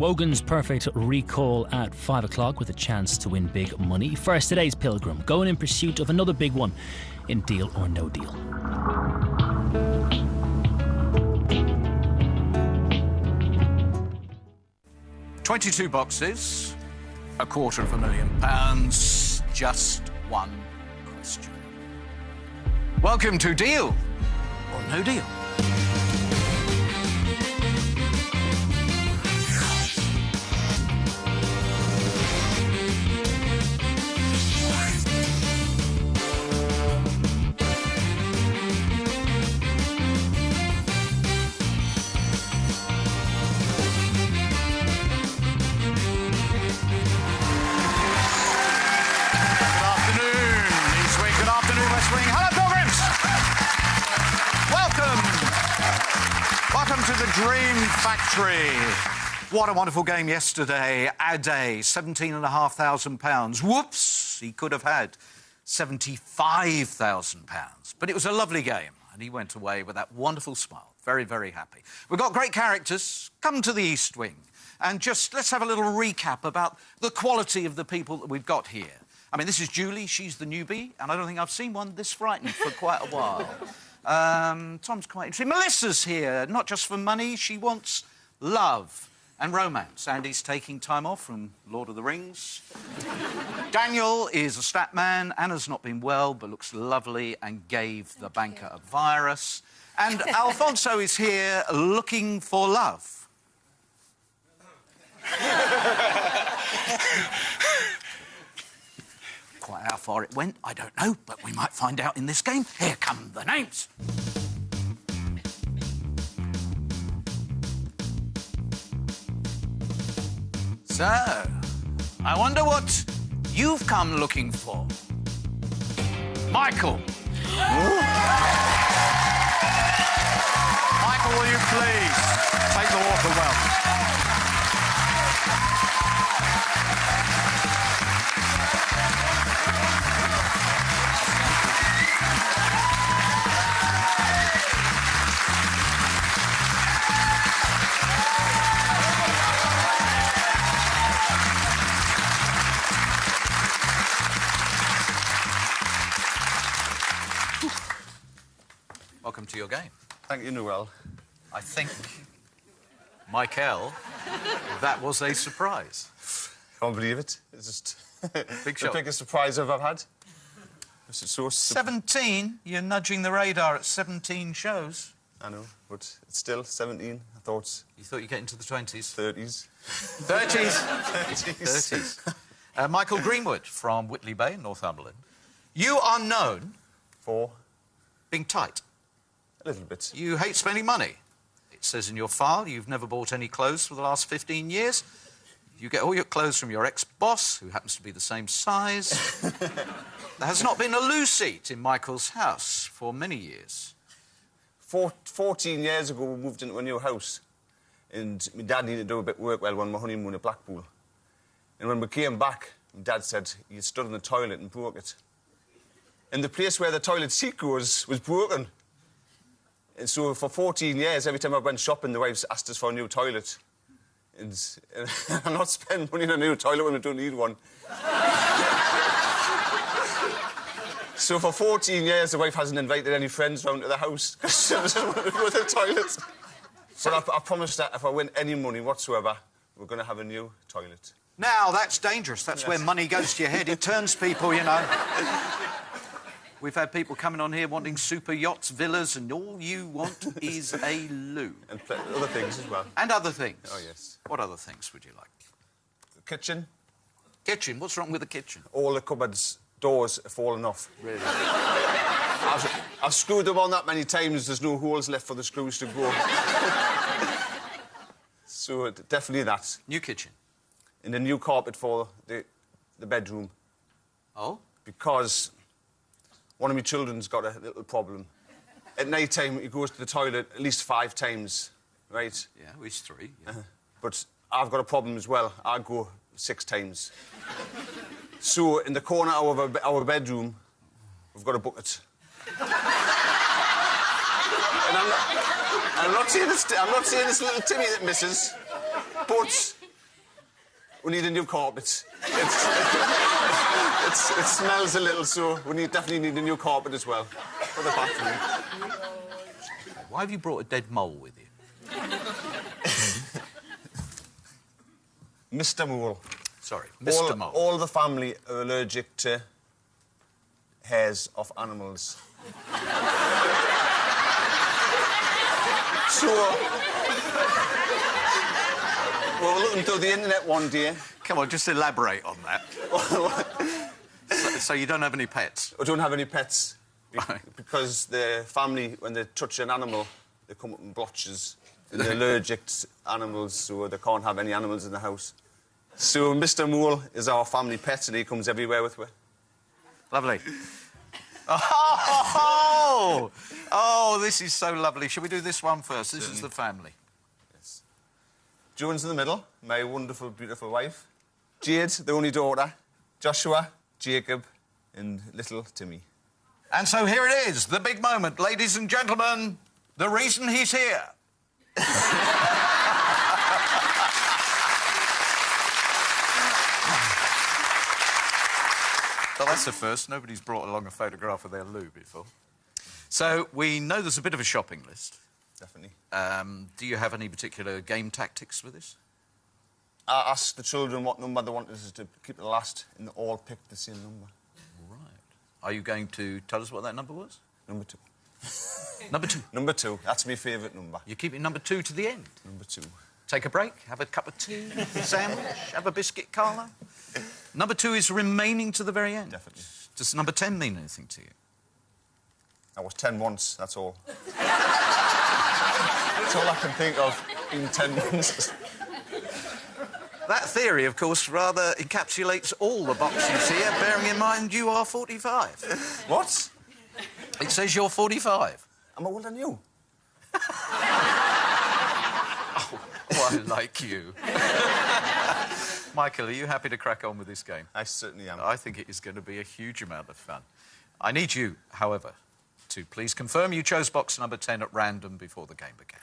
Wogan's Perfect Recall at 5 o'clock with a chance to win big money. First, today's Pilgrim, going in pursuit of another big one in Deal or No Deal. £22 boxes, £250,000, just one question. Welcome to Deal or No Deal. Dream Factory. What a wonderful game yesterday. Ade, £17,500. Whoops, he could have had £75,000. But it was a lovely game, and he went away with that wonderful smile. Very, very happy. We've got great characters. Come to the East Wing. And just let's have a little recap about the quality of the people that we've got here. I mean, this is Julie. She's the newbie, and I don't think I've seen one this frightened for quite a while. Tom's quite interesting. Melissa's here, not just for money. She wants love and romance. Andy's taking time off from Lord of the Rings. Daniel is a stat man. Anna's not been well, but looks lovely and gave the banker a virus. And Alfonso is here looking for love. Quite how far it went, I don't know, but we might find out in this game. Here come the names. So, I wonder what you've come looking for. Michael. Michael, will you please take the walk of welcome? Welcome to your game. Thank you, Noel. I think, Michael, that was a surprise. I can't believe it. It's just Big the shot. biggest surprise I've ever had. This is so 17? You're nudging the radar at 17 shows. I know, but it's still 17. I thought... You thought you'd get into the 20s? 30s. 30s? 30s. 30s. Michael Greenwood from Whitley Bay, Northumberland. You are known for being tight. a little bit. You hate spending money. It says in your file you've never bought any clothes for the last 15 years. You get all your clothes from your ex-boss, who happens to be the same size. There has not been a loo seat in Michael's house for many years. 14 years ago, we moved into a new house, and my dad needed to do a bit of work while we were on my honeymoon at Blackpool. And when we came back, my dad said he stood in the toilet and broke it. And the place where the toilet seat goes was broken. And so for 14 years, every time I went shopping, the wives asked us for a new toilet. And I'm not spending money on a new toilet when we don't need one. So for 14 years, the wife hasn't invited any friends round to the house because she doesn't want to go to the toilet. But I promised that if I win any money whatsoever, we're going to have a new toilet. Now, that's dangerous. That's where money goes to your head. It turns people, you know. We've had people coming on here wanting super yachts, villas, and all you want is a loo. And other things as well. And other things? Oh, yes. What other things would you like? The kitchen. Kitchen? What's wrong with the kitchen? All the cupboards' doors have fallen off. Really? I've screwed them on that many times, there's no holes left for the screws to go. So, definitely that. New kitchen? And a new carpet for the bedroom. Oh? Because one of my children's got a little problem. At night time, he goes to the toilet at least 5 times, right? Yeah, at least 3. Yeah. But I've got a problem as well. I go 6 times. So, in the corner of our bedroom, we've got a bucket. And I'm not saying it's little Timmy that misses, but We need a new carpet. It smells a little, so we definitely need a new carpet as well for the bathroom. Why have you brought a dead mole with you? Mr. Mole. Sorry, Mr. Mole. All the family are allergic to hairs of animals. So, we were looking through the internet one day. Come on, just elaborate on that. So you don't have any pets? I don't have any pets. Right. Because the family, when they touch an animal, they come up in blotches. And they're allergic to animals, so they can't have any animals in the house. So Mr. Mole is our family pet, and he comes everywhere with me. Lovely. Oh, this is so lovely. Shall we do this one first? This is the family. Yes. Joan's in the middle, my wonderful, beautiful wife. Jade, the only daughter. Joshua, Jacob, and little Timmy. And so here it is, the big moment. Ladies and gentlemen, the reason he's here. Well, that's the first. Nobody's brought along a photograph of their loo before. So we know there's a bit of a shopping list. Definitely. Do you have any particular game tactics for this? I asked the children what number they wanted us to keep the last, and they all picked the same number. Right. Are you going to tell us what that number was? Number 2. Number 2. Number 2. That's my favourite number. You're keeping number 2 to the end? Number 2. Take a break, have a cup of tea, sandwich, have a biscuit, Carla. Number 2 is remaining to the very end. Definitely. Does number 10 mean anything to you? I was 10 once, that's all. That's all I can think of, in 10 months. That theory, of course, rather encapsulates all the boxes here, bearing in mind you are 45. What? It says you're 45. I'm older than you. Oh, I like you. Michael, are you happy to crack on with this game? I certainly am. I think it is going to be a huge amount of fun. I need you, however, to please confirm you chose box number 10 at random before the game began.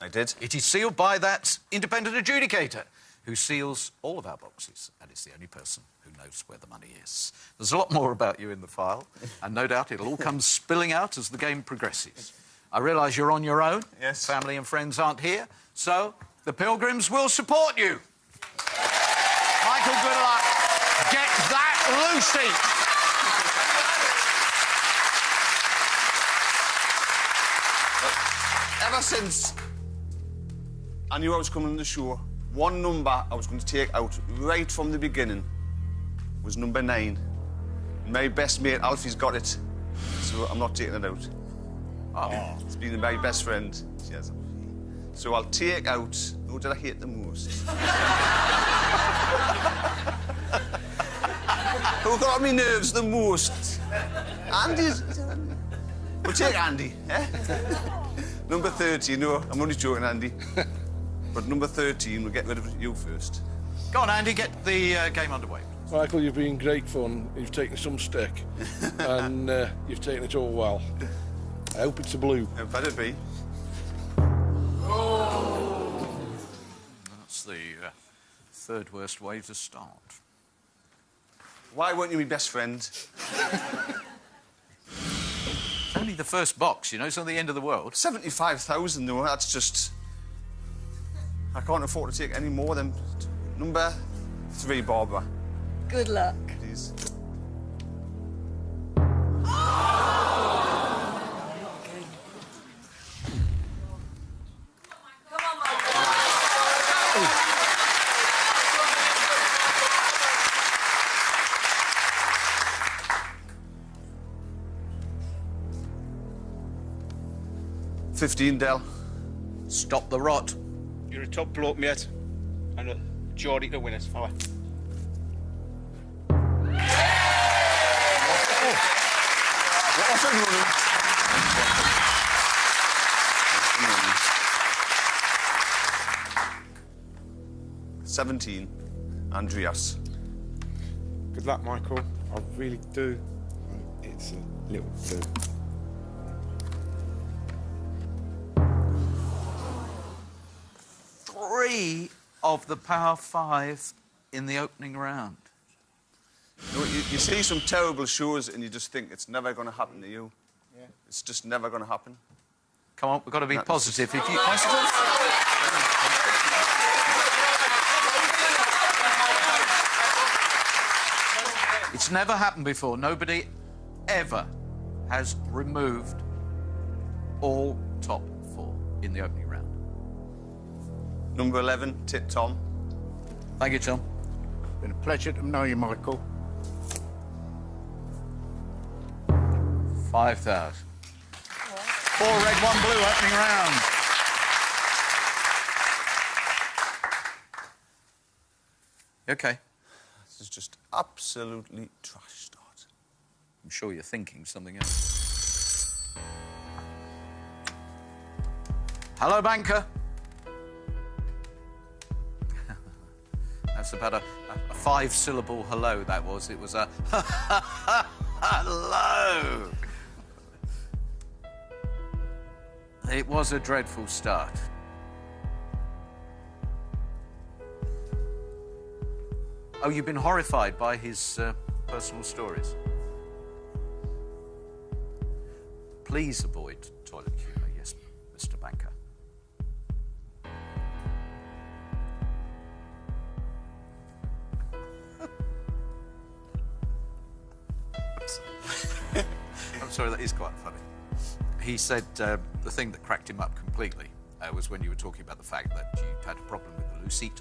I did. It is sealed by that independent adjudicator who seals all of our boxes and is the only person who knows where the money is. There's a lot more about you in the file, and no doubt it'll all come spilling out as the game progresses. I realise you're on your own. Yes. Family and friends aren't here, so the Pilgrims will support you. Michael, good luck. Get that Lucy. Ever since I knew I was coming on the show, one number I was going to take out right from the beginning was number 9. My best mate, Alfie's got it, so I'm not taking it out. Oh. It's been my best friend. She has it. So I'll take out... Who did I hate the most? Who got on my nerves the most? Andy's... We'll take Andy, eh? Number 13, no, I'm only joking, Andy. But number 13, we'll get rid of you first. Go on, Andy, get the game underway. Michael, you've been great fun. You've taken some stick, and you've taken it all well. I hope it's a blue. It better be. That's the third worst way to start. Why weren't you my best friend? It's only the first box, you know, it's not the end of the world. 75,000, though, that's just... I can't afford to take any more than... Number 3, Barbara. Good luck. Please. $15, Del. Stop the rot. You're a top bloke, mate. And a Geordie to win it, fella. What's it running? 17, Andreas. Good luck, Michael. I really do. It's a little blue. Three of the Power 5 in the opening round. You see some terrible shows and you just think it's never going to happen to you. Yeah. It's just never going to happen. Come on, we've got to be positive. If you... It's never happened before. Nobody ever has removed all top 4 in the opening round. Number 11, Tit Tom. Thank you, Tom. Been a pleasure to know you, Michael. 5,000. 4 red, 1 blue opening round. OK. This is just absolutely trash start. I'm sure you're thinking something else. Hello, banker. That's about a 5-syllable hello, that was. It was a hello. It was a dreadful start. Oh, you've been horrified by his personal stories? Please avoid toilet humour, yes, Mr. Banker. I'm sorry, that is quite funny. He said the thing that cracked him up completely was when you were talking about the fact that you had a problem with the loo seat,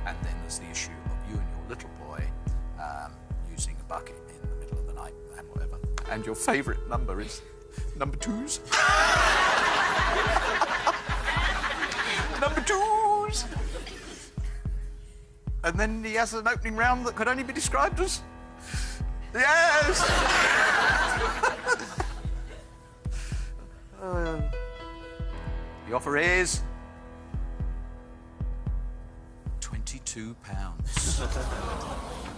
and then there's the issue of you and your little boy using a bucket in the middle of the night and whatever. And your favourite number is number 2s. Number 2s. And then he has an opening round that could only be described as... Yes! The offer is... £22.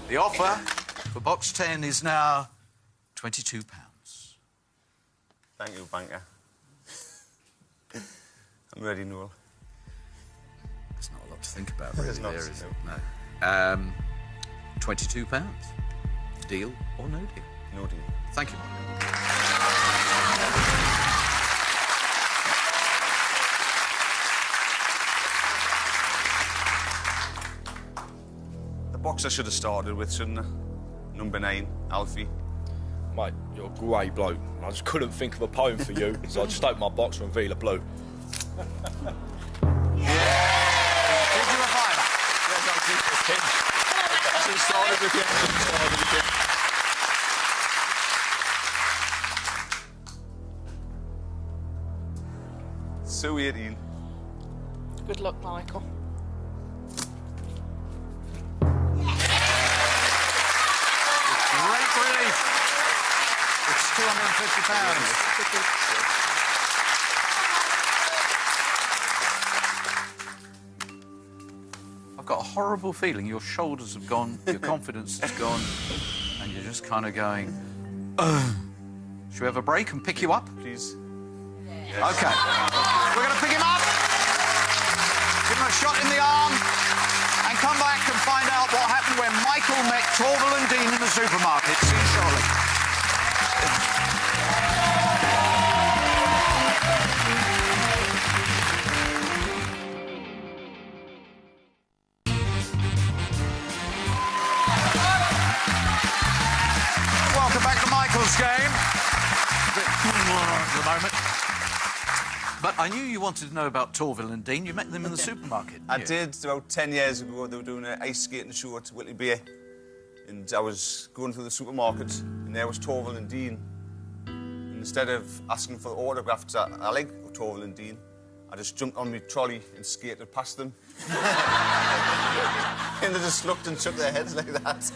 The offer for box 10 is now £22. Thank you, banker. I'm ready, Noel. There's not a lot to think about, really, There's not, there, is it? no. No. £22. Deal or no deal? No deal. Thank you, Michael. The box I should have started with, shouldn't I? Number 9, Alfie. Mate, you're a great bloke. I just couldn't think of a poem for you, so I just opened my box from Vila Blue. Did you a fiver? She started with you. Sue 18. Good luck, Michael. Great relief. It's £250. I've got a horrible feeling your shoulders have gone, your confidence has gone, and you're just kind of going, Should we have a break and pick you up? Please. OK. We're going to pick him up, give him a shot in the arm, and come back and find out what happened when Michael met Torvill and Dean in the supermarket. See you shortly. Welcome back to Michael's game. A bit at the moment. But I knew you wanted to know about Torvill and Dean. You met them in the supermarket. I did about 10 years ago. They were doing an ice skating show at Whitley Bay. And I was going through the supermarket, and there was Torvill and Dean. And instead of asking for autographs, I like Torvill and Dean, I just jumped on my trolley and skated past them. And they just looked and shook their heads like that.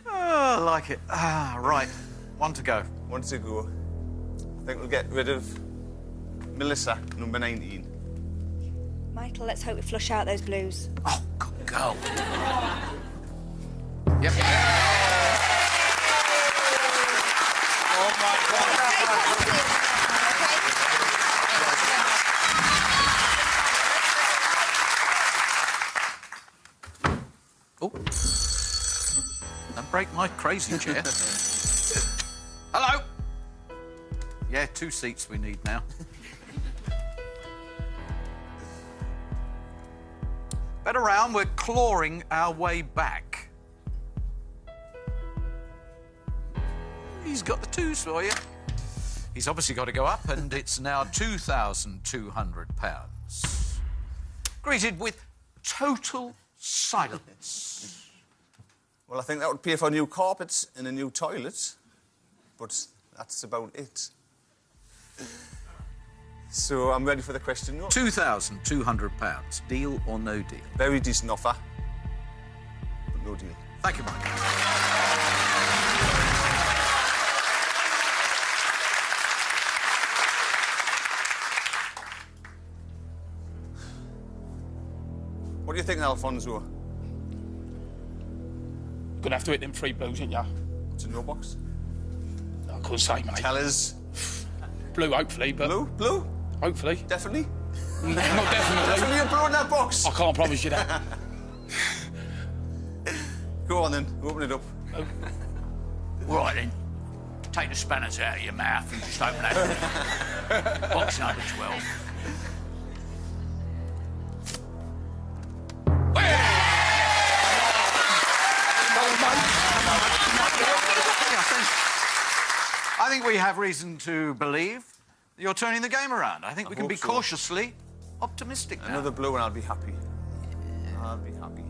Oh, I like it. Right. One to go. One to go. I think we'll get rid of Melissa, number 19. Michael, let's hope we flush out those blues. Oh, good girl. Yep. Oh, my God. break my crazy chair. Hello. Yeah, 2 seats we need now. Better round, we're clawing our way back. He's got the 2s for you. He's obviously got to go up, and it's now £2,200. Greeted with total silence. Well, I think that would pay for new carpets and a new toilet, but that's about it. So I'm ready for the question. £2,200. Deal or no deal? Very decent offer, but no deal. Thank you, Mike. What do you think, Alfonso? Gonna have to hit them 3 blues, ain't ya? What's in your box? I couldn't say, mate. Tell us. Blue, hopefully, but... Blue? Blue? Hopefully. Definitely? Not definitely. Definitely a blue in that box? I can't promise you that. Go on then, open it up. Right then. Take the spanners out of your mouth and just open that. Box number 12. I think we have reason to believe you're turning the game around. I think we can be cautiously optimistic now. Another blue and I'll be happy. I'll be happy.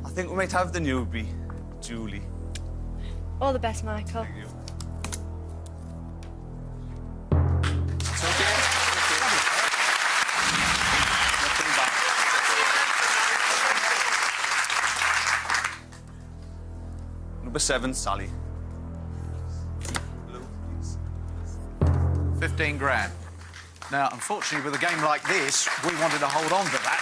I think we might have the newbie, Julie. All the best, Michael. Thank you. Number 7, Sally. Blue, please. 15 grand. Now, unfortunately, with a game like this, we wanted to hold on to that.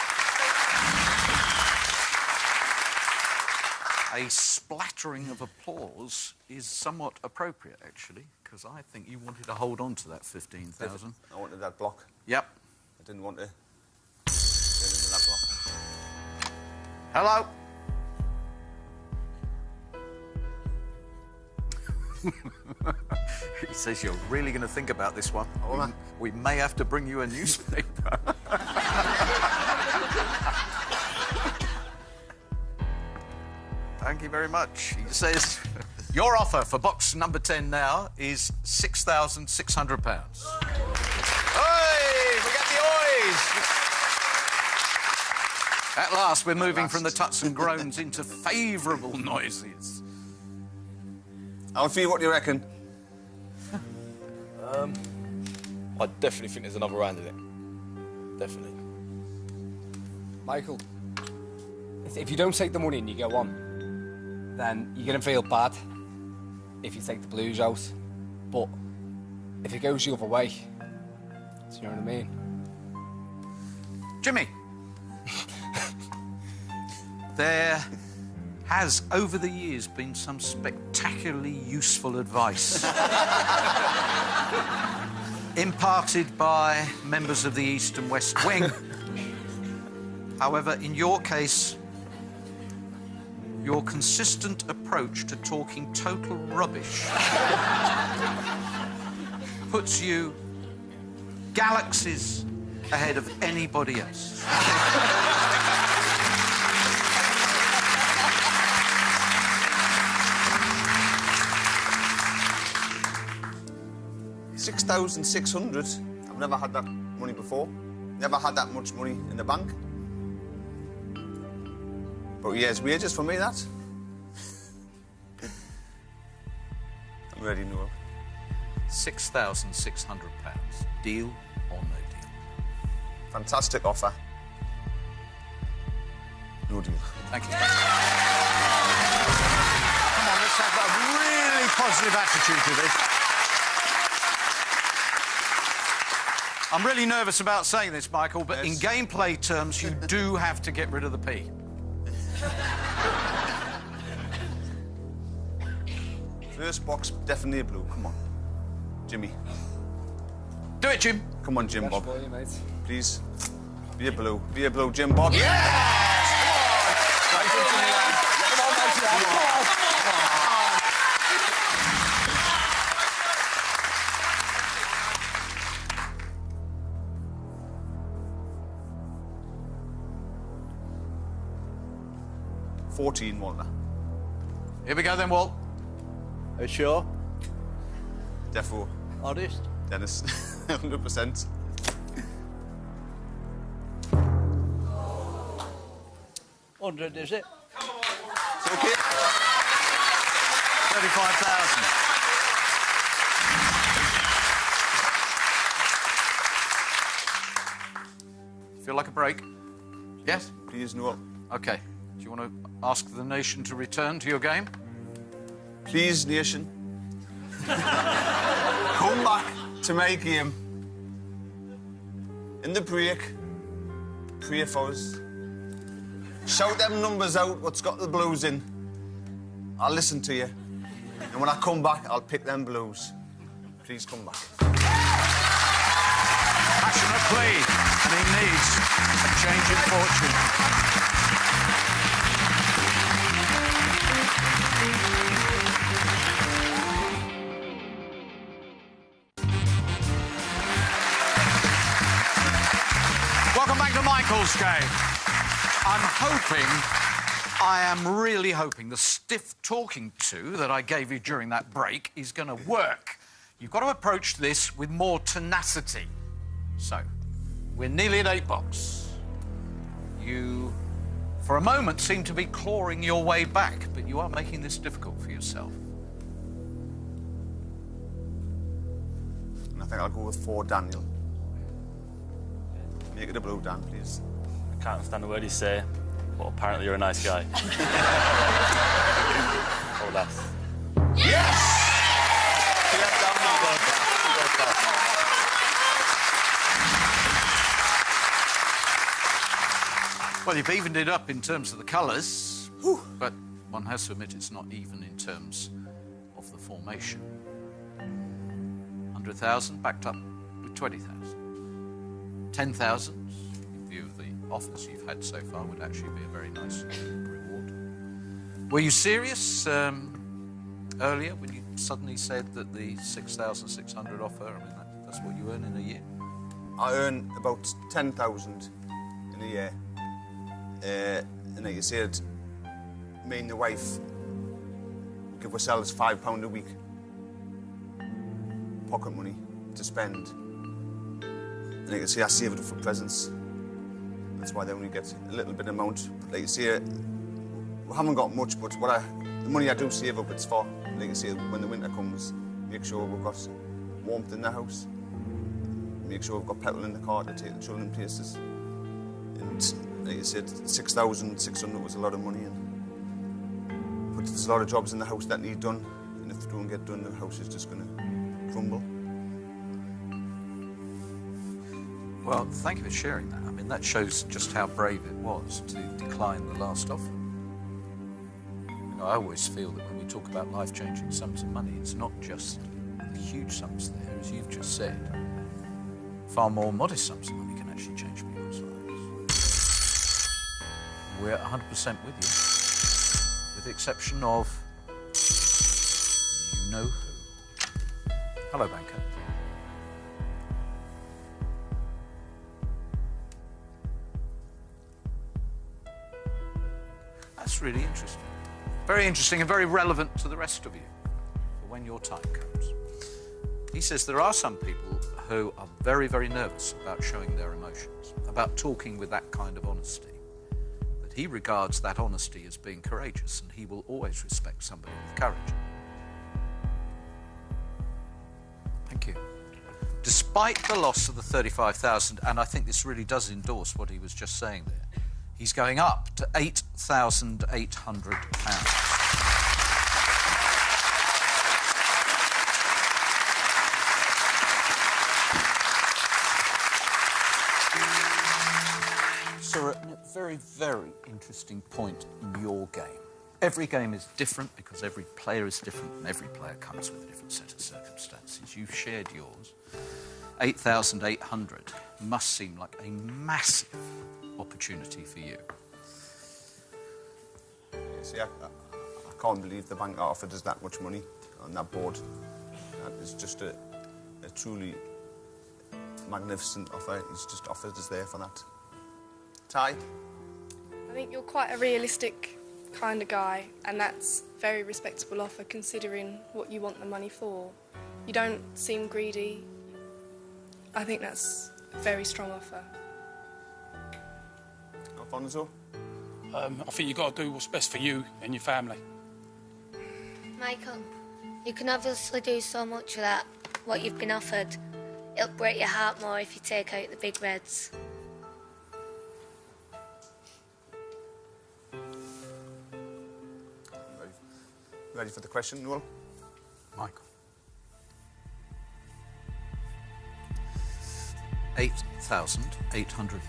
A splattering of applause is somewhat appropriate, actually, because I think you wanted to hold on to that 15,000. I wanted that block. Yep. I didn't want to get into that block. Hello? He says you're really going to think about this one. Oh, we may have to bring you a newspaper. Thank you very much. He says your offer for box number 10 now is £6,600. Hey, we got the oys. At last, we're moving from the tuts and groans into favourable noises. Alfie, what do you reckon? I definitely think there's another round in it. Definitely. Michael, if you don't take the money and you go on, then you're going to feel bad if you take the blues out. But if it goes the other way, do you know what I mean? Jimmy. There has, over the years, been some spectacularly useful advice imparted by members of the East and West Wing. However, in your case, your consistent approach to talking total rubbish puts you galaxies ahead of anybody else. £6,600. I've never had that money before. Never had that much money in the bank. But years wages for me, that. I'm ready, Noel. £6,600. Deal or no deal? Fantastic offer. No deal. Thank you. Come on, let's have a really positive attitude to this. I'm really nervous about saying this, Michael, but in gameplay terms, you do have to get rid of the P. First box, definitely a blue. Come on. Jimmy. Do it, Jim. Come on, Jim Fresh Bob. for you, mate. Please. Be a blue. Be a blue, Jim Bob. Yes! Come on. Right into the line. 14, Walter. Here we go then, Walt. Are you sure? Defo. Honest? Dennis. 100%. $100, is it? It's okay. 35,000. Feel like a break? Yes? Please, no. OK. Do you want to ask the nation to return to your game? Please, nation. Come back to my game. In the break, pray for us. Shout them numbers out, what's got the blues in. I'll listen to you. And when I come back, I'll pick them blues. Please come back. Passionate plea, and he needs a change in fortune. Welcome back to Michael's game. I am really hoping the stiff talking to that I gave you during that break is going to work. You've got to approach this with more tenacity. So, we're nearly at 8 bucks. You, for a moment, seem to be clawing your way back, but you are making this difficult for yourself. And I think I'll go with 4, Daniel. Make it a blue, Dan, please. I can't understand a word you say, but apparently you're a nice guy. Or less. Yes! Well, you've evened it up in terms of the colours, but one has to admit it's not even in terms of the formation. 100,000 backed up with 20,000. 10,000, in view of the offers you've had so far, would actually be a very nice reward. Were you serious earlier when you suddenly said that the 6,600 offer, I mean, that's what you earn in a year? I earn about 10,000 in a year. And like you said, me and the wife give ourselves £5 a week pocket money to spend. And like you say, I save it for presents. That's why they only get a little bit amount. But like you say, we haven't got much, but the money I do save up, it's for, like you say, when the winter comes, make sure we've got warmth in the house, make sure we've got petrol in the car to take the children places. And like you said, 6,600 was a lot of money, but there's a lot of jobs in the house that need done, and if they don't get done, the house is just going to crumble. Well, thank you for sharing that. I mean, that shows just how brave it was to decline the last offer. You know, I always feel that when we talk about life-changing sums of money, it's not just the huge sums there, as you've just said. Far more modest sums of money can actually change people's lives. We're 100% with you, with the exception of you know who. Hello, banker. That's really interesting. Very interesting and very relevant to the rest of you for when your time comes. He says there are some people who are very, very nervous about showing their emotions, about talking with that kind of honesty. But he regards that honesty as being courageous, and he will always respect somebody with courage. Thank you. Despite the loss of the 35,000, and I think this really does endorse what he was just saying there, he's going up to £8,800. So we're at a very, very interesting point in your game. Every game is different because every player is different and every player comes with a different set of circumstances. You've shared yours. 8,800 must seem like a massive opportunity for you. See, I can't believe the bank offered us that much money on that board. That is just a truly magnificent offer. He's just offered us there for that. Ty? I think you're quite a realistic kind of guy, and that's a very respectable offer considering what you want the money for. You don't seem greedy. I think that's a very strong offer. Alfonso? I think you've got to do what's best for you and your family. Michael, you can obviously do so much for that, what you've been offered. It'll break your heart more if you take out the big reds. Ready for the question, Noel? Michael. £8,800.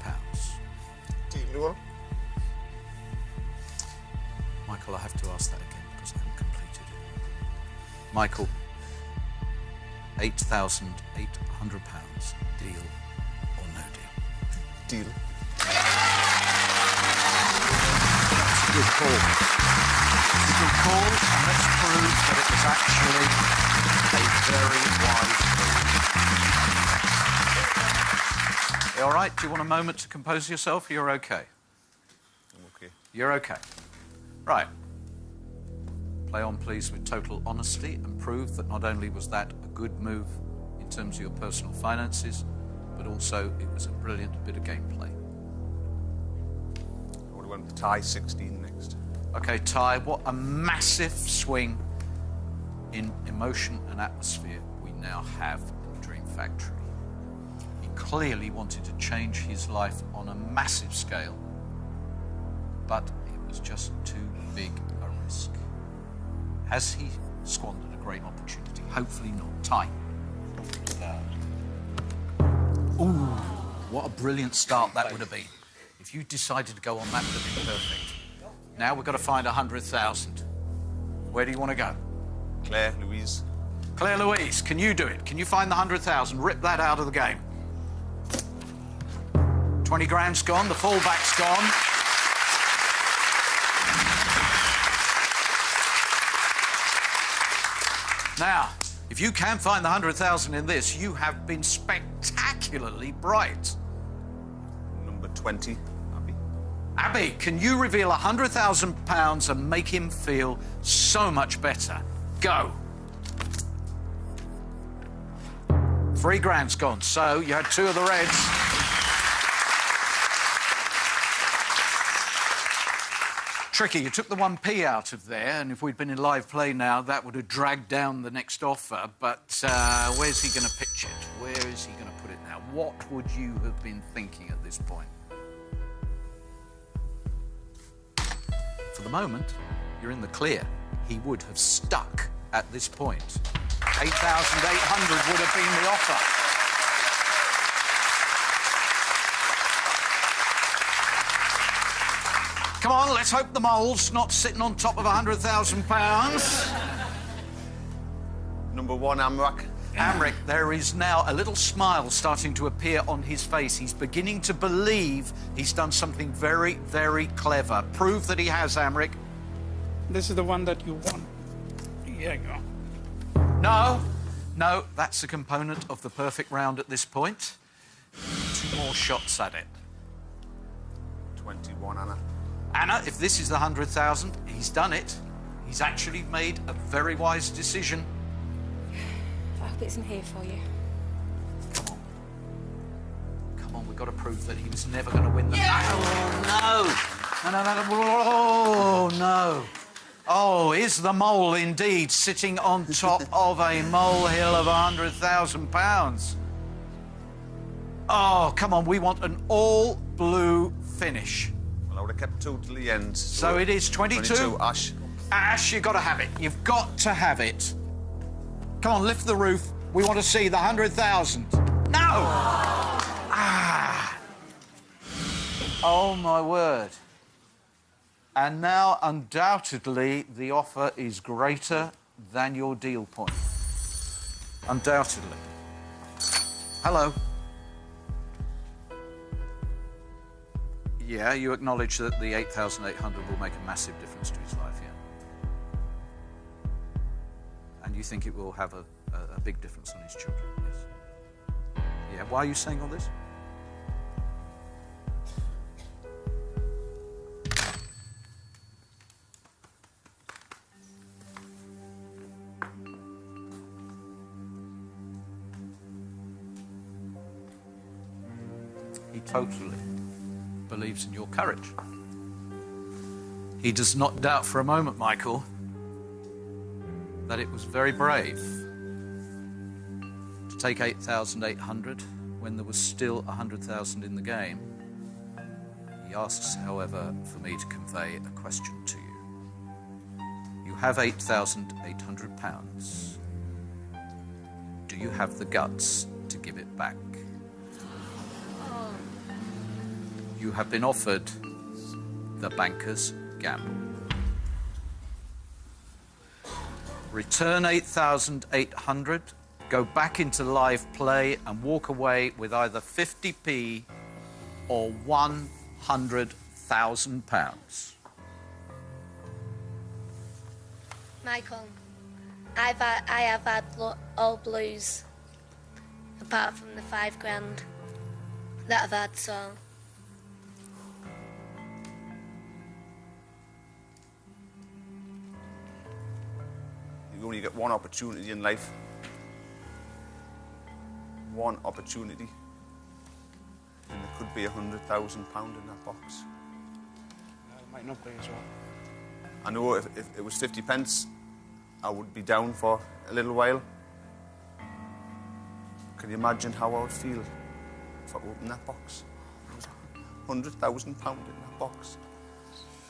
Deal, Noel? Michael, I have to ask that again because I haven't completed it. Michael, £8,800. Deal or no deal? Deal. That's a good call. It's a good call, and let's prove that it was actually a very wise call. You all right? Do you want a moment to compose yourself? You're okay. I'm okay. You're okay. Right. Play on, please, with total honesty and prove that not only was that a good move in terms of your personal finances, but also it was a brilliant bit of gameplay. I would have went with Ty 16 next. Okay, Ty, what a massive swing in emotion and atmosphere we now have in the Dream Factory. He clearly wanted to change his life on a massive scale, but it was just too big a risk. Has he squandered a great opportunity? Hopefully not. Ty. Ooh, what a brilliant start that would have been. If you decided to go on, that would have been perfect. Now we've got to find 100,000. Where do you want to go? Claire, Louise. Claire Louise, can you do it? Can you find the 100,000? Rip that out of the game. 20 grand's gone, the fallback's gone. Now, if you can find the 100,000 in this, you have been spectacularly bright. Number 20, Abby. Abby, can you reveal £100,000 and make him feel so much better? Go. 3 grand's gone, so you had 2 of the reds. Tricky, you took the 1p out of there, and if we'd been in live play now, that would have dragged down the next offer, but where's he going to pitch it? Where is he going to put it now? What would you have been thinking at this point? For the moment, you're in the clear. He would have stuck at this point. 8,800 would have been the offer. Come on, let's hope the mole's not sitting on top of £100,000. Number 1, Amrak. Amrik, there is now a little smile starting to appear on his face. He's beginning to believe he's done something very, very clever. Prove that he has, Amrik. This is the one that you want. Here you go. No, that's a component of the perfect round at this point. 2 more shots at it. 21, Anna. Anna, if this is the 100,000, he's done it. He's actually made a very wise decision. I hope it's in here for you. Come on, we've got to prove that he was never going to win the match. Oh, no. No. Oh, no. Oh, is the mole indeed sitting on top of a molehill of £100,000? Oh, come on, we want an all-blue finish. Well, I would have kept 2 till the end. So it is 22? 22, Ash. Ash, you've got to have it. You've got to have it. Come on, lift the roof. We want to see the 100,000. No! Ah! Oh, my word. And now, undoubtedly, the offer is greater than your deal point. Undoubtedly. Hello. Yeah, you acknowledge that the 8,800 will make a massive difference to his life, yeah? And you think it will have a big difference on his children, yes? Yeah, why are you saying all this? He totally believes in your courage. He does not doubt for a moment, Michael, that it was very brave to take 8,800 when there was still 100,000 in the game. He asks, however, for me to convey a question to you. You have £8,800. Do you have the guts to give it back? You have been offered the banker's gamble. Return 8,800, go back into live play and walk away with either 50p or £100,000. Michael, I have had all blues, apart from the £5,000 that I've had, so... You only get one opportunity in life. One opportunity. And there could be £100,000 in that box. No, it might not be as well. I know if it was 50 pence, I would be down for a little while. Can you imagine how I would feel if I opened that box? £100,000 in that box.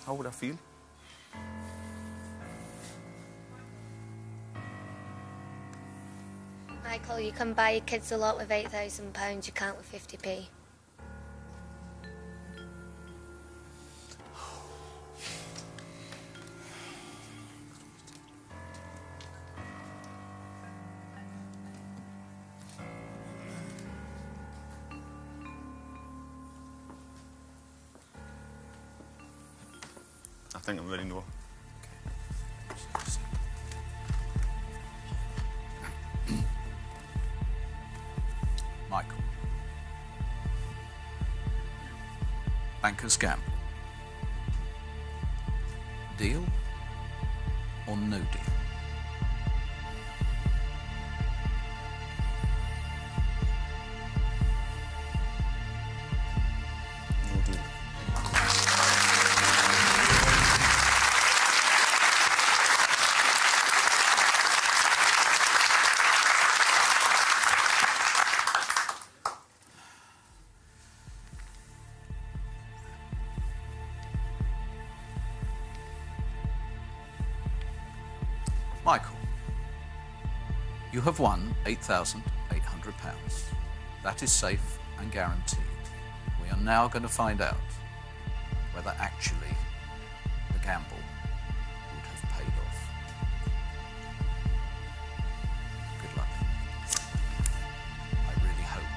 How would I feel? Michael, you can buy your kids a lot with £8,000, you can't with 50p. I think I'm ready to go. Michael. Banker's gamble. Deal or no deal? No deal. Michael, you have won £8,800. That is safe and guaranteed. We are now going to find out whether actually the gamble would have paid off. Good luck. I really hope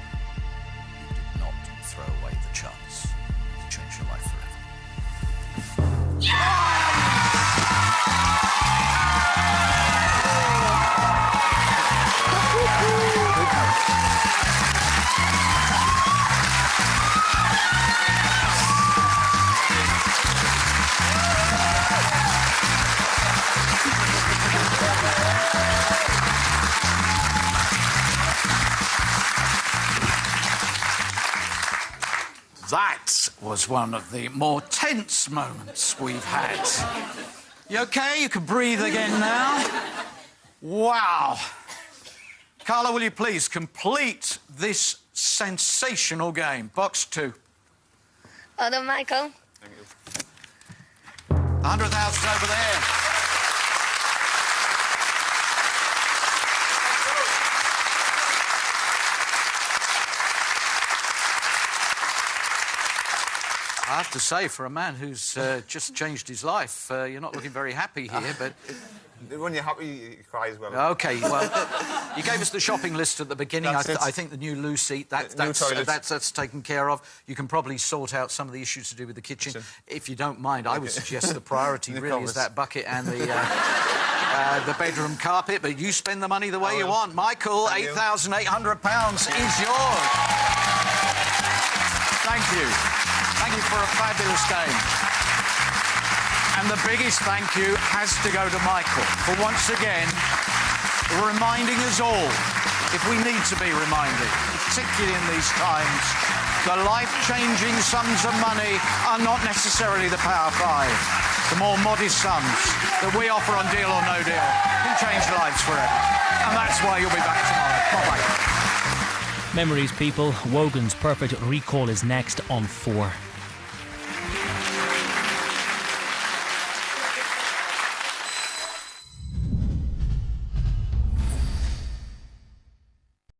you did not throw away the chance to change your life forever. That was one of the more tense moments we've had. You okay? You can breathe again now? Wow. Carla, will you please complete this sensational game? Box 2. Well done, Michael. Thank you. 100,000 over there. I have to say, for a man who's just changed his life, you're not looking very happy here, but... When you're happy, you cry as well. OK, well, you gave us the shopping list at the beginning. I think the new loo seat, that's taken care of. You can probably sort out some of the issues to do with the kitchen. If you don't mind, I would suggest the priority really is that bucket and the bedroom carpet, but you spend the money the way you want. Michael, £8,800 is yours. Thank you. Thank you for a fabulous game. And the biggest thank you has to go to Michael for once again reminding us all if we need to be reminded, particularly in these times, the life-changing sums of money are not necessarily the Power Five. The more modest sums that we offer on Deal or No Deal can change lives forever. And that's why you'll be back tomorrow. Bye-bye. Memories, people. Wogan's Perfect Recall is next on 4.